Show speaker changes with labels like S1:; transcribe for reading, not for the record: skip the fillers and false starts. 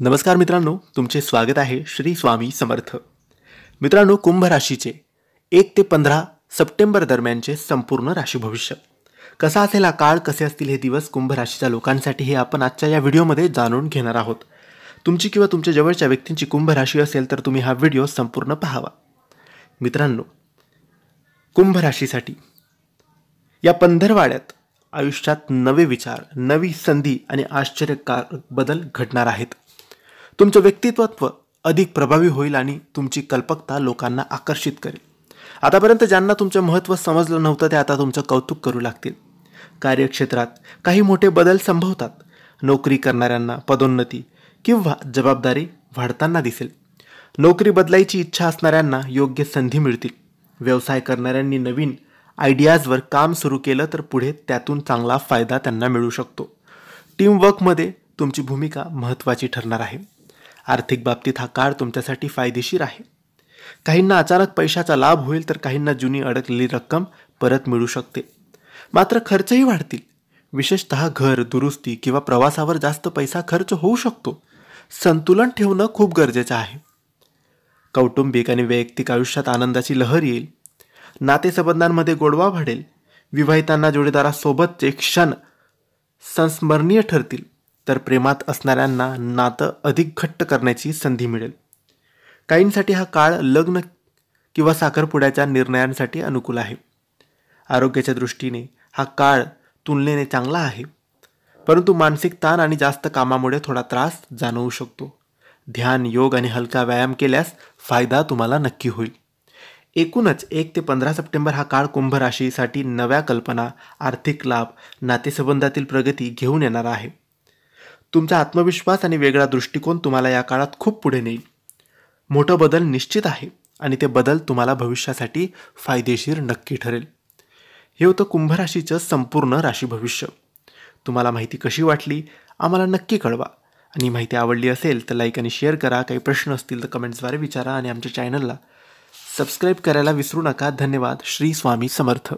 S1: नमस्कार मित्रांनो, तुमचे स्वागत आहे श्री स्वामी समर्थ. मित्रांनो, कुंभ राशीचे 1 ते 15 सप्टेंबर दरम्यानचे संपूर्ण राशी भविष्य कसा असेल, हा काळ कसे असतील हे दिवस कुंभ राशीच्या लोकांसाठी हे आपण आजच्या या व्हिडिओमध्ये जाणून घेणार आहोत. तुमची किंवा तुमच्या जवळच्या व्यक्तींची कुंभ राशी असेल तर तुम्ही हा व्हिडिओ संपूर्ण पाहावा. मित्रांनो, कुंभ राशीसाठी या पंधरवाड्यात आयुष्यात नवे विचार, नवी संधी आणि आश्चर्यकारक बदल घडणार आहेत. तुमचं व्यक्तित्व अधिक प्रभावी होईल आणि तुमची कल्पकता लोकांना आकर्षित करेल. आतापर्यंत ज्यांना तुमचं महत्त्व समजलं नव्हतं ते आता तुमचं कौतुक करू लागतील. कार्यक्षेत्रात काही मोठे बदल संभवतात. नोकरी करणाऱ्यांना पदोन्नती किंवा जबाबदारी वाढताना दिसेल. नोकरी बदलायची इच्छा असणाऱ्यांना योग्य संधी मिळतील. व्यवसाय करणाऱ्यांनी नवीन आयडियाजवर काम सुरू केलं तर पुढे त्यातून चांगला फायदा त्यांना मिळू शकतो. टीमवर्कमध्ये तुमची भूमिका महत्त्वाची ठरणार आहे. आर्थिक बाबतीत हा काळ तुमच्यासाठी फायदेशीर आहे. काहींना अचानक पैशाचा लाभ होईल तर काहींना जुनी अडकलेली रक्कम परत मिळू शकते. मात्र खर्चही वाढतील. विशेषतः घर दुरुस्ती किंवा प्रवासावर जास्त पैसा खर्च होऊ शकतो. संतुलन ठेवणं खूप गरजेचं आहे. कौटुंबिक आणि वैयक्तिक आयुष्यात आनंदाची लहर येईल. नातेसंबंधांमध्ये गोडवा वाढेल. विवाहितांना जोडीदारासोबतचे क्षण संस्मरणीय ठरतील. तर प्रेमात असणाऱ्यांना नातं अधिक घट्ट करण्याची संधी मिळेल. काहींसाठी हा काळ लग्न किंवा साखरपुड्याच्या निर्णयांसाठी अनुकूल आहे. आरोग्याच्या दृष्टीने हा काळ तुलनेने चांगला आहे, परंतु मानसिक ताण आणि जास्त कामामुळे थोडा त्रास जाणवू शकतो. ध्यान, योग आणि हलका व्यायाम केल्यास फायदा तुम्हाला नक्की होईल. एकूणच 1 ते 15 सप्टेंबर हा काळ कुंभ राशीसाठी नव्या कल्पना, आर्थिक लाभ, नातेसंबंधातील प्रगती घेऊन येणार आहे. तुमचा आत्मविश्वास आणि वेगळा दृष्टिकोन तुम्हाला या काळात खूप पुढे नेईल. मोठा बदल निश्चित आहे आणि ते बदल तुम्हाला भविष्यासाठी फायदेशीर नक्की ठरेल. हे होतं कुंभ राशीचं संपूर्ण राशी भविष्य. तुम्हाला माहिती कशी वाटली आम्हाला नक्की कळवा आणि माहिती आवडली असेल तर लाईक आणि शेअर करा. काही प्रश्न असतील तर कमेंट्सद्वारे विचारा आणि आमच्या चॅनलला सबस्क्राईब करायला विसरू नका. धन्यवाद. श्री स्वामी समर्थ.